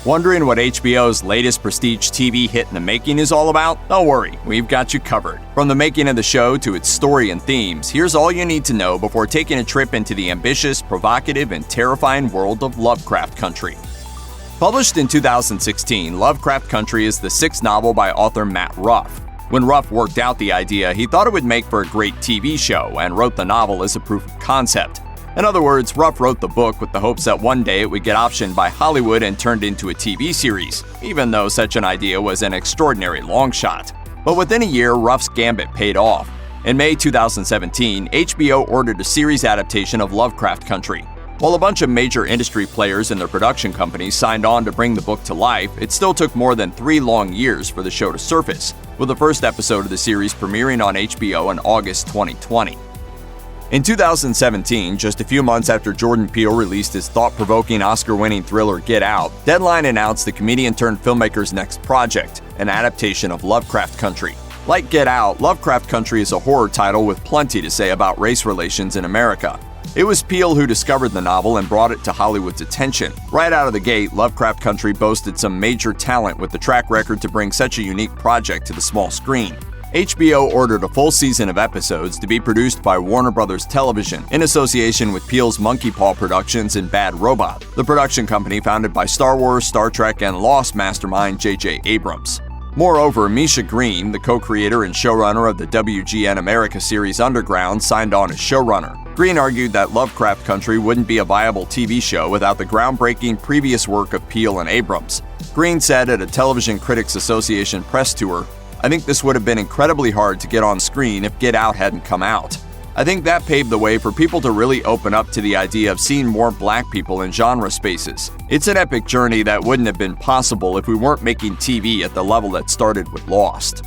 Wondering what HBO's latest prestige TV hit in the making is all about? Don't worry, we've got you covered. From the making of the show to its story and themes, here's all you need to know before taking a trip into the ambitious, provocative, and terrifying world of Lovecraft Country. Published in 2016, Lovecraft Country is the sixth novel by author Matt Ruff. When Ruff worked out the idea, he thought it would make for a great TV show and wrote the novel as a proof of concept. In other words, Ruff wrote the book with the hopes that one day it would get optioned by Hollywood and turned into a TV series, even though such an idea was an extraordinary long shot. But within a year, Ruff's gambit paid off. In May 2017, HBO ordered a series adaptation of Lovecraft Country. While a bunch of major industry players and their production companies signed on to bring the book to life, it still took more than 3 long years for the show to surface, with the first episode of the series premiering on HBO in August 2020. In 2017, just a few months after Jordan Peele released his thought-provoking Oscar-winning thriller Get Out, Deadline announced the comedian-turned-filmmaker's next project, an adaptation of Lovecraft Country. Like Get Out, Lovecraft Country is a horror title with plenty to say about race relations in America. It was Peele who discovered the novel and brought it to Hollywood's attention. Right out of the gate, Lovecraft Country boasted some major talent with the track record to bring such a unique project to the small screen. HBO ordered a full season of episodes to be produced by Warner Bros. Television in association with Peele's Monkey Paw Productions and Bad Robot, the production company founded by Star Wars, Star Trek, and Lost mastermind J.J. Abrams. Moreover, Misha Green, the co-creator and showrunner of the WGN America series Underground, signed on as showrunner. Green argued that Lovecraft Country wouldn't be a viable TV show without the groundbreaking previous work of Peele and Abrams. Green said at a Television Critics Association press tour, "I think this would have been incredibly hard to get on screen if Get Out hadn't come out. I think that paved the way for people to really open up to the idea of seeing more black people in genre spaces. It's an epic journey that wouldn't have been possible if we weren't making TV at the level that started with Lost."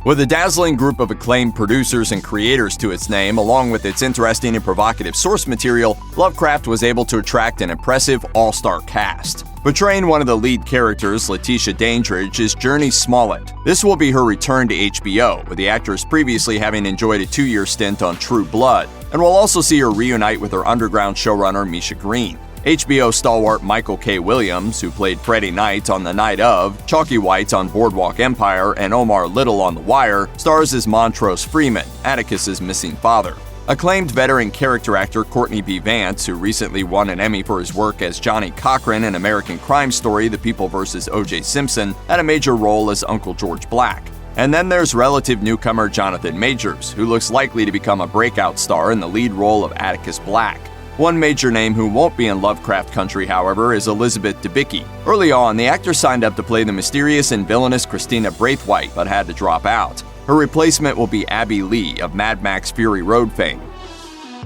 With a dazzling group of acclaimed producers and creators to its name, along with its interesting and provocative source material, Lovecraft was able to attract an impressive all-star cast. Portraying one of the lead characters, Letitia Dandridge, is Jurnee Smollet. This will be her return to HBO, with the actress previously having enjoyed a 2-year stint on True Blood, and we'll also see her reunite with her Underground showrunner Misha Green. HBO stalwart Michael K. Williams, who played Freddie Knight on The Night Of, Chalky White on Boardwalk Empire, and Omar Little on The Wire, stars as Montrose Freeman, Atticus's missing father. Acclaimed veteran character actor Courtney B. Vance, who recently won an Emmy for his work as Johnny Cochran in American Crime Story: The People vs. O.J. Simpson, had a major role as Uncle George Black. And then there's relative newcomer Jonathan Majors, who looks likely to become a breakout star in the lead role of Atticus Black. One major name who won't be in Lovecraft Country, however, is Elizabeth Debicki. Early on, the actor signed up to play the mysterious and villainous Christina Braithwaite, but had to drop out. Her replacement will be Abby Lee of Mad Max Fury Road fame.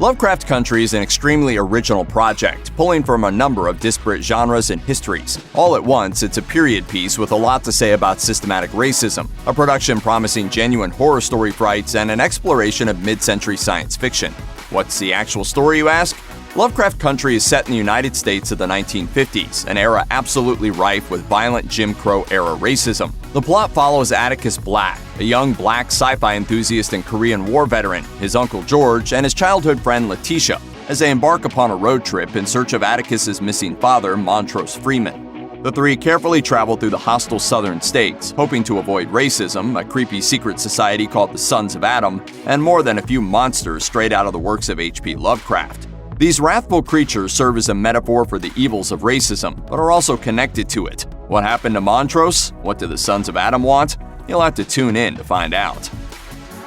Lovecraft Country is an extremely original project, pulling from a number of disparate genres and histories. All at once, it's a period piece with a lot to say about systematic racism, a production promising genuine horror story frights, and an exploration of mid-century science fiction. What's the actual story, you ask? Lovecraft Country is set in the United States of the 1950s, an era absolutely rife with violent Jim Crow-era racism. The plot follows Atticus Black, a young black sci-fi enthusiast and Korean War veteran, his uncle George, and his childhood friend Letitia, as they embark upon a road trip in search of Atticus's missing father, Montrose Freeman. The three carefully travel through the hostile southern states, hoping to avoid racism, a creepy secret society called the Sons of Adam, and more than a few monsters straight out of the works of H.P. Lovecraft. These wrathful creatures serve as a metaphor for the evils of racism, but are also connected to it. What happened to Montrose? What do the Sons of Adam want? You'll have to tune in to find out.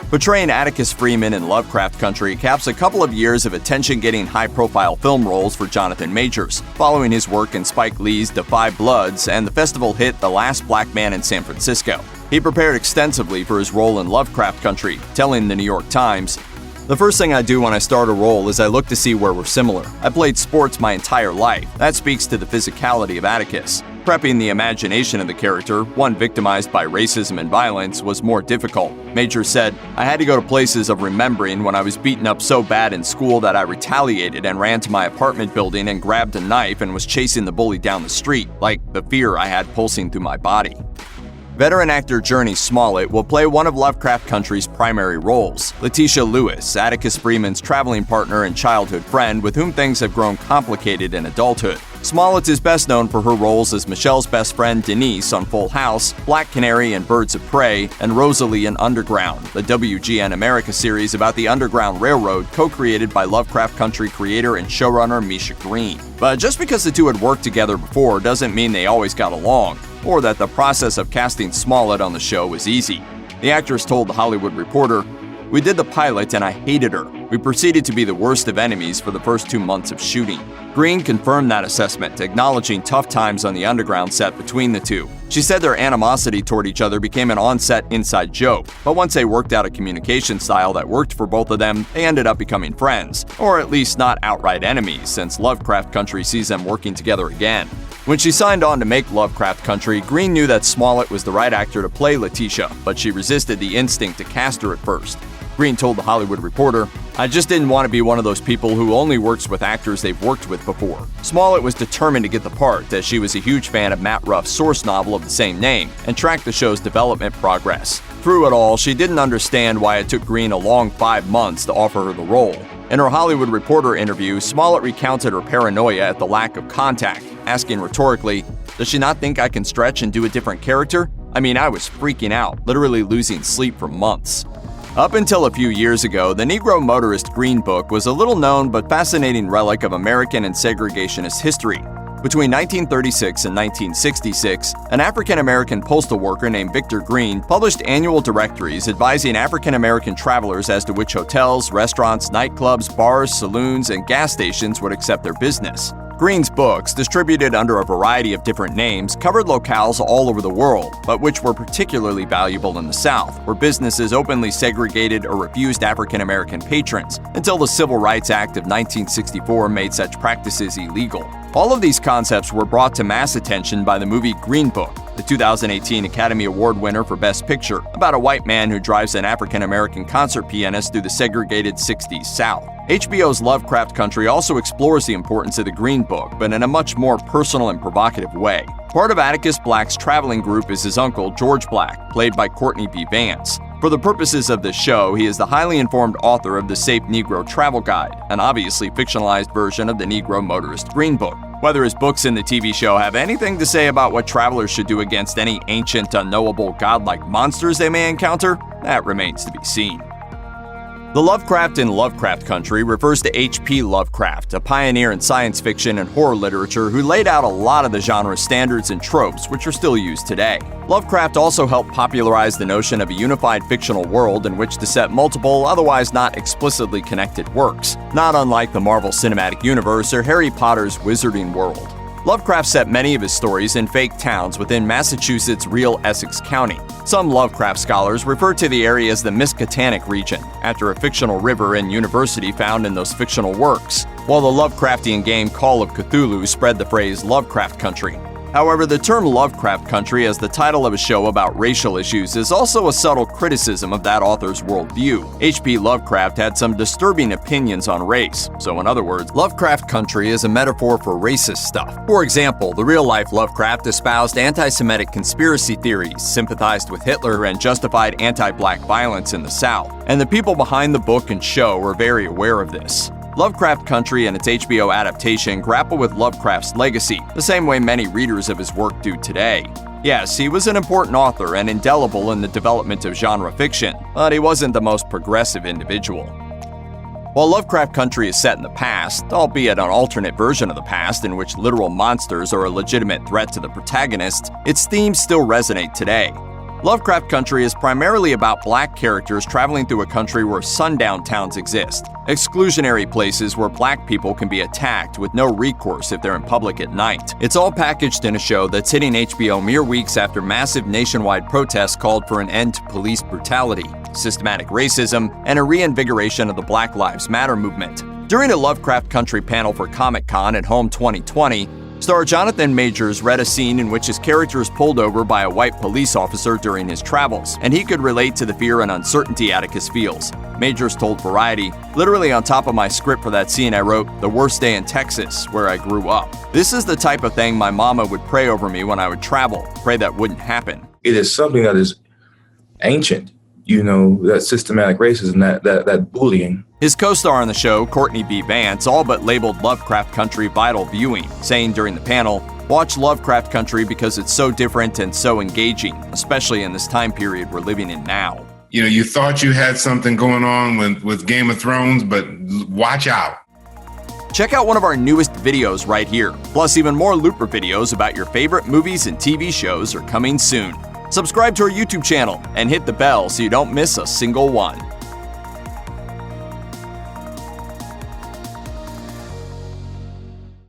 Portraying Atticus Freeman in Lovecraft Country caps a couple of years of attention-getting high-profile film roles for Jonathan Majors, following his work in Spike Lee's Defy Bloods and the festival hit The Last Black Man in San Francisco. He prepared extensively for his role in Lovecraft Country, telling the New York Times, "The first thing I do when I start a role is I look to see where we're similar. I played sports my entire life. That speaks to the physicality of Atticus. Prepping the imagination of the character, one victimized by racism and violence, was more difficult." Major said, "I had to go to places of remembering when I was beaten up so bad in school that I retaliated and ran to my apartment building and grabbed a knife and was chasing the bully down the street, like the fear I had pulsing through my body." Veteran actor Jurnee Smollet will play one of Lovecraft Country's primary roles, Letitia Lewis, Atticus Freeman's traveling partner and childhood friend with whom things have grown complicated in adulthood. Smollet is best known for her roles as Michelle's best friend Denise on Full House, Black Canary in Birds of Prey, and Rosalie in Underground, the WGN America series about the Underground Railroad co-created by Lovecraft Country creator and showrunner Misha Green. But just because the two had worked together before doesn't mean they always got along, or that the process of casting Smollet on the show was easy. The actress told The Hollywood Reporter, "We did the pilot and I hated her. We proceeded to be the worst of enemies for the first 2 months of shooting." Green confirmed that assessment, acknowledging tough times on the Underground set between the two. She said their animosity toward each other became an on-set inside joke, but once they worked out a communication style that worked for both of them, they ended up becoming friends, or at least not outright enemies, since Lovecraft Country sees them working together again. When she signed on to make Lovecraft Country, Green knew that Smollet was the right actor to play Letitia, but she resisted the instinct to cast her at first. Green told The Hollywood Reporter, "I just didn't want to be one of those people who only works with actors they've worked with before." Smollet was determined to get the part, as she was a huge fan of Matt Ruff's source novel of the same name and tracked the show's development progress. Through it all, she didn't understand why it took Green a long 5 months to offer her the role. In her Hollywood Reporter interview, Smollet recounted her paranoia at the lack of contact, asking rhetorically, "Does she not think I can stretch and do a different character? I mean, I was freaking out, literally losing sleep for months." Up until a few years ago, the Negro Motorist Green Book was a little-known but fascinating relic of American and segregationist history. Between 1936 and 1966, an African-American postal worker named Victor Green published annual directories advising African-American travelers as to which hotels, restaurants, nightclubs, bars, saloons, and gas stations would accept their business. Green's books, distributed under a variety of different names, covered locales all over the world, but which were particularly valuable in the South, where businesses openly segregated or refused African-American patrons, until the Civil Rights Act of 1964 made such practices illegal. All of these concepts were brought to mass attention by the movie Green Book, the 2018 Academy Award winner for Best Picture, about a white man who drives an African-American concert pianist through the segregated 60s South. HBO's Lovecraft Country also explores the importance of the Green Book, but in a much more personal and provocative way. Part of Atticus Black's traveling group is his uncle, George Black, played by Courtney B. Vance. For the purposes of this show, he is the highly informed author of the Safe Negro Travel Guide, an obviously fictionalized version of the Negro Motorist Green Book. Whether his books in the TV show have anything to say about what travelers should do against any ancient, unknowable, godlike monsters they may encounter, that remains to be seen. The Lovecraft in Lovecraft Country refers to H.P. Lovecraft, a pioneer in science fiction and horror literature who laid out a lot of the genre's standards and tropes, which are still used today. Lovecraft also helped popularize the notion of a unified fictional world in which to set multiple, otherwise not explicitly connected works, not unlike the Marvel Cinematic Universe or Harry Potter's Wizarding World. Lovecraft set many of his stories in fake towns within Massachusetts' real Essex County. Some Lovecraft scholars refer to the area as the Miskatonic region, after a fictional river and university found in those fictional works, while the Lovecraftian game Call of Cthulhu spread the phrase Lovecraft Country. However, the term Lovecraft Country as the title of a show about racial issues is also a subtle criticism of that author's worldview. H.P. Lovecraft had some disturbing opinions on race, so in other words, Lovecraft Country is a metaphor for racist stuff. For example, the real-life Lovecraft espoused anti-Semitic conspiracy theories, sympathized with Hitler, and justified anti-black violence in the South, and the people behind the book and show were very aware of this. Lovecraft Country and its HBO adaptation grapple with Lovecraft's legacy, the same way many readers of his work do today. Yes, he was an important author and indelible in the development of genre fiction, but he wasn't the most progressive individual. While Lovecraft Country is set in the past, albeit an alternate version of the past in which literal monsters are a legitimate threat to the protagonist, its themes still resonate today. Lovecraft Country is primarily about black characters traveling through a country where sundown towns exist, exclusionary places where black people can be attacked with no recourse if they're in public at night. It's all packaged in a show that's hitting HBO mere weeks after massive nationwide protests called for an end to police brutality, systematic racism, and a reinvigoration of the Black Lives Matter movement. During a Lovecraft Country panel for Comic-Con at Home 2020, star Jonathan Majors read a scene in which his character is pulled over by a white police officer during his travels, and he could relate to the fear and uncertainty Atticus feels. Majors told Variety, "Literally on top of my script for that scene I wrote, 'The worst day in Texas, where I grew up.' This is the type of thing my mama would pray over me when I would travel, pray that wouldn't happen." It is something that is ancient, that systematic racism, that bullying. His co-star on the show, Courtney B. Vance, all but labeled Lovecraft Country vital viewing, saying during the panel, "Watch Lovecraft Country because it's so different and so engaging, especially in this time period we're living in now." You thought you had something going on with Game of Thrones, but watch out. Check out one of our newest videos right here. Plus, even more Looper videos about your favorite movies and TV shows are coming soon. Subscribe to our YouTube channel and hit the bell so you don't miss a single one.